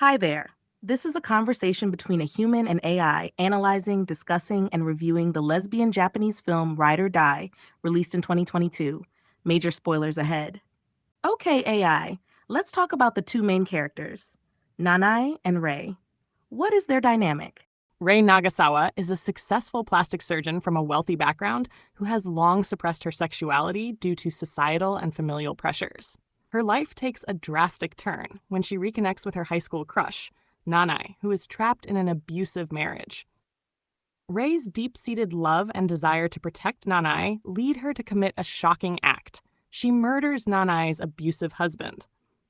Hi there. This is a conversation between a human and AI analyzing, discussing, and reviewing the lesbian Japanese film Ride or Die, released in 2022. Major spoilers ahead. Okay, AI, let's talk about the two main characters, Nanai and Rei. What is their dynamic? Rei Nagasawa is a successful plastic surgeon from a wealthy background who has long suppressed her sexuality due to societal and familial pressures. Her life takes a drastic turn when she reconnects with her high school crush, Nanai, who is trapped in an abusive marriage. Rei's deep-seated love and desire to protect Nanai lead her to commit a shocking act. She murders Nanai's abusive husband.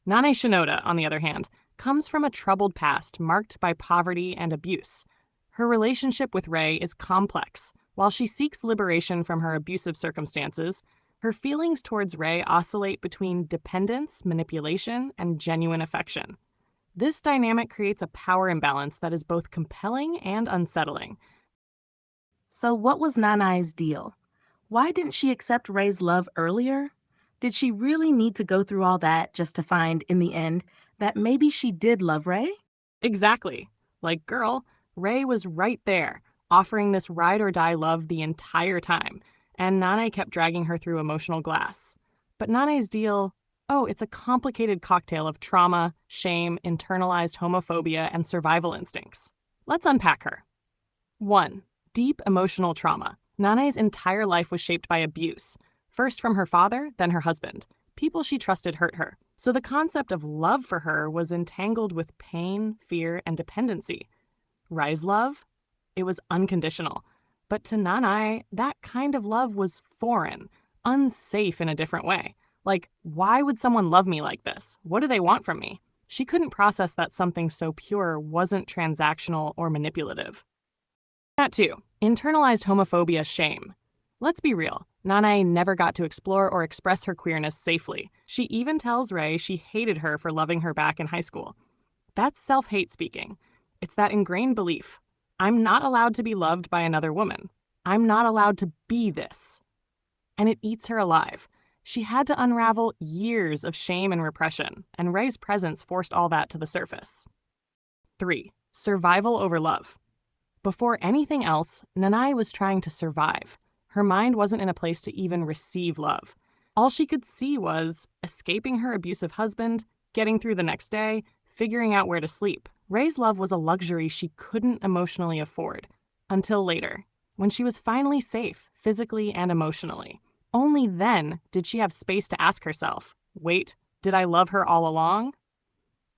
Nanai Shinoda, on the other hand, comes from a troubled past marked by poverty and abuse. Her relationship with Rei is complex. While she seeks liberation from her abusive circumstances, her feelings towards Rei oscillate between dependence, manipulation, and genuine affection. This dynamic creates a power imbalance that is both compelling and unsettling. So, what was Nanai's deal? Why didn't she accept Rei's love earlier? Did she really need to go through all that just to find, in the end, that maybe she did love Rei? Exactly. Like, girl, Rei was right there, offering this ride or die love the entire time, and Nane kept dragging her through emotional glass. But Nane's deal, oh, it's a complicated cocktail of trauma, shame, internalized homophobia, and survival instincts. Let's unpack her. 1. Deep emotional trauma. Nane's entire life was shaped by abuse, first from her father, then her husband. People she trusted hurt her. So the concept of love for her was entangled with pain, fear, and dependency. Rei's love? It was unconditional. But to Nanai, that kind of love was foreign, unsafe in a different way. Like, why would someone love me like this? What do they want from me? She couldn't process that something so pure wasn't transactional or manipulative. That too, internalized homophobia shame. Let's be real, Nanae never got to explore or express her queerness safely. She even tells Rei she hated her for loving her back in high school. That's self-hate speaking. It's that ingrained belief. I'm not allowed to be loved by another woman. I'm not allowed to be this. And it eats her alive. She had to unravel years of shame and repression, and Rei's presence forced all that to the surface. 3. Survival over love. Before anything else, Nanai was trying to survive. Her mind wasn't in a place to even receive love. All she could see was escaping her abusive husband, getting through the next day, figuring out where to sleep. Rei's love was a luxury she couldn't emotionally afford. Until later, when she was finally safe, physically and emotionally. Only then did she have space to ask herself, wait, did I love her all along?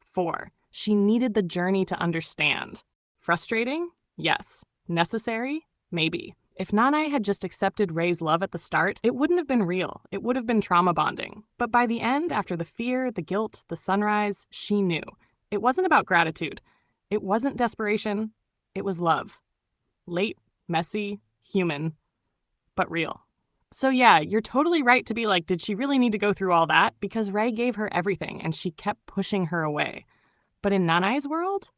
4. She needed the journey to understand. Frustrating? Yes. Necessary? Maybe. If Nanai had just accepted Rei's love at the start, it wouldn't have been real. It would have been trauma bonding. But by the end, after the fear, the guilt, the sunrise, she knew. It wasn't about gratitude. It wasn't desperation. It was love. Late, messy, human, but real. So yeah, you're totally right to be like, did she really need to go through all that? Because Rei gave her everything and she kept pushing her away. But in Nanai's world,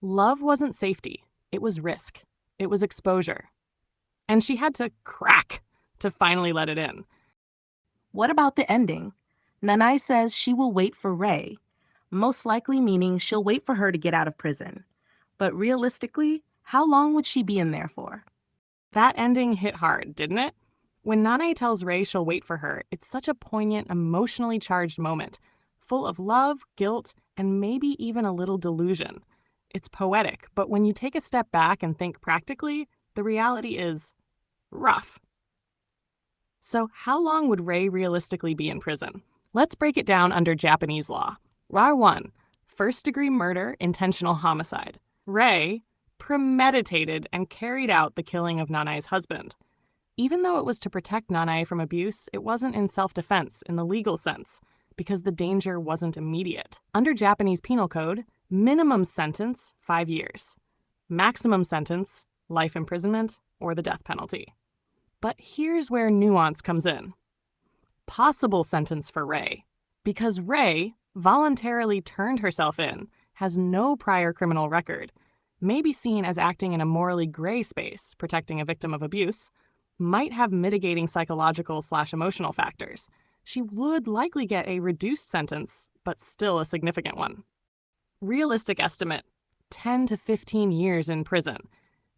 love wasn't safety. It was risk. It was exposure. And she had to crack to finally let it in. What about the ending? Nanai says she will wait for Rei, most likely meaning she'll wait for her to get out of prison. But realistically, how long would she be in there for? That ending hit hard, didn't it? When Nanae tells Rei she'll wait for her, it's such a poignant, emotionally charged moment, full of love, guilt, and maybe even a little delusion. It's poetic, but when you take a step back and think practically, the reality is rough. So how long would Rei realistically be in prison? Let's break it down under Japanese law. Law 1, first-degree murder, intentional homicide. Rei premeditated and carried out the killing of Nanai's husband. Even though it was to protect Nanai from abuse, it wasn't in self-defense in the legal sense, because the danger wasn't immediate. Under Japanese Penal Code, minimum sentence, 5 years. Maximum sentence, life imprisonment or the death penalty. But here's where nuance comes in. Possible sentence for Rei. Because Rei voluntarily turned herself in, has no prior criminal record, may be seen as acting in a morally gray space, protecting a victim of abuse, might have mitigating psychological/emotional factors. She would likely get a reduced sentence, but still a significant one. Realistic estimate 10 to 15 years in prison.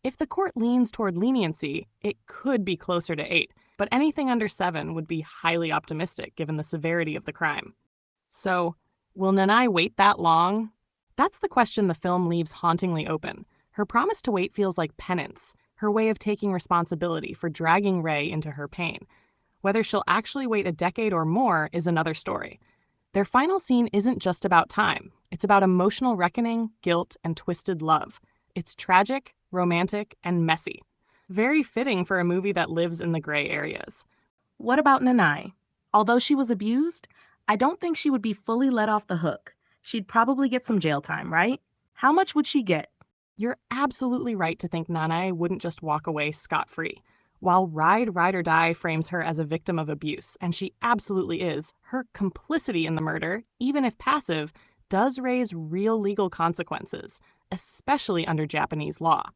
If the court leans toward leniency, it could be closer to 8, but anything under 7 would be highly optimistic given the severity of the crime. So, will Nanai wait that long? That's the question the film leaves hauntingly open. Her promise to wait feels like penance, her way of taking responsibility for dragging Ray into her pain. Whether she'll actually wait a decade or more is another story. Their final scene isn't just about time, it's about emotional reckoning, guilt, and twisted love. It's tragic, romantic, and messy. Very fitting for a movie that lives in the gray areas. What about Nanai? Although she was abused, I don't think she would be fully let off the hook. She'd probably get some jail time, right? How much would she get? You're absolutely right to think Nanae wouldn't just walk away scot-free. While Ride or Die frames her as a victim of abuse, and she absolutely is, her complicity in the murder, even if passive, does raise real legal consequences, especially under Japanese law.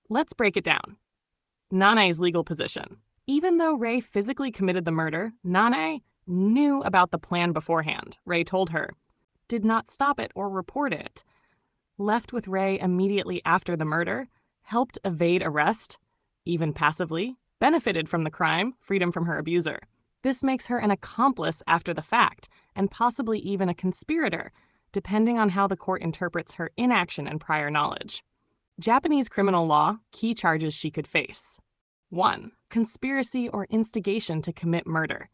Let's break it down. Nanae's legal position. Even though Ray physically committed the murder, Nanae knew about the plan beforehand, Ray told her, did not stop it or report it. Left with Ray immediately after the murder, helped evade arrest, even passively, benefited from the crime, freedom from her abuser. This makes her an accomplice after the fact, and possibly even a conspirator, depending on how the court interprets her inaction and prior knowledge. Japanese criminal law, key charges she could face. 1. Conspiracy or instigation to commit murder.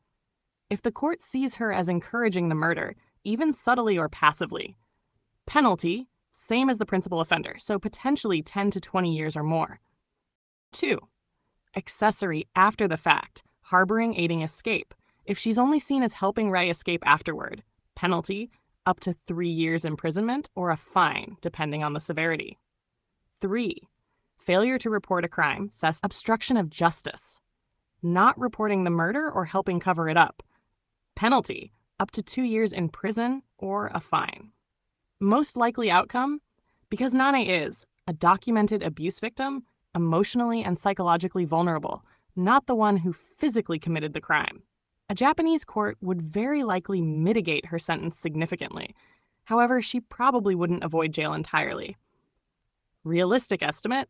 If the court sees her as encouraging the murder, even subtly or passively. Penalty, same as the principal offender, so potentially 10 to 20 years or more. 2. Accessory after the fact, harboring, aiding escape. If she's only seen as helping Ray escape afterward, penalty, up to 3 years imprisonment or a fine, depending on the severity. 3. Failure to report a crime, says obstruction of justice. Not reporting the murder or helping cover it up. Penalty, up to 2 years in prison or a fine. Most likely outcome? Because Nane is a documented abuse victim, emotionally and psychologically vulnerable, not the one who physically committed the crime. A Japanese court would very likely mitigate her sentence significantly. However, she probably wouldn't avoid jail entirely. Realistic estimate?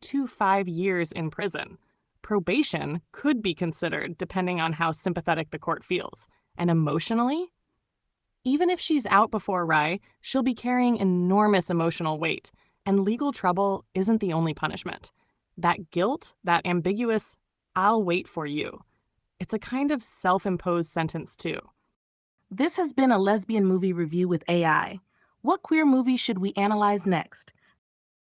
2 to 5 years in prison. Probation could be considered depending on how sympathetic the court feels. And emotionally? Even if she's out before Rai, she'll be carrying enormous emotional weight, and legal trouble isn't the only punishment. That guilt, that ambiguous, I'll wait for you, it's a kind of self-imposed sentence too. This has been a lesbian movie review with AI. What queer movie should we analyze next?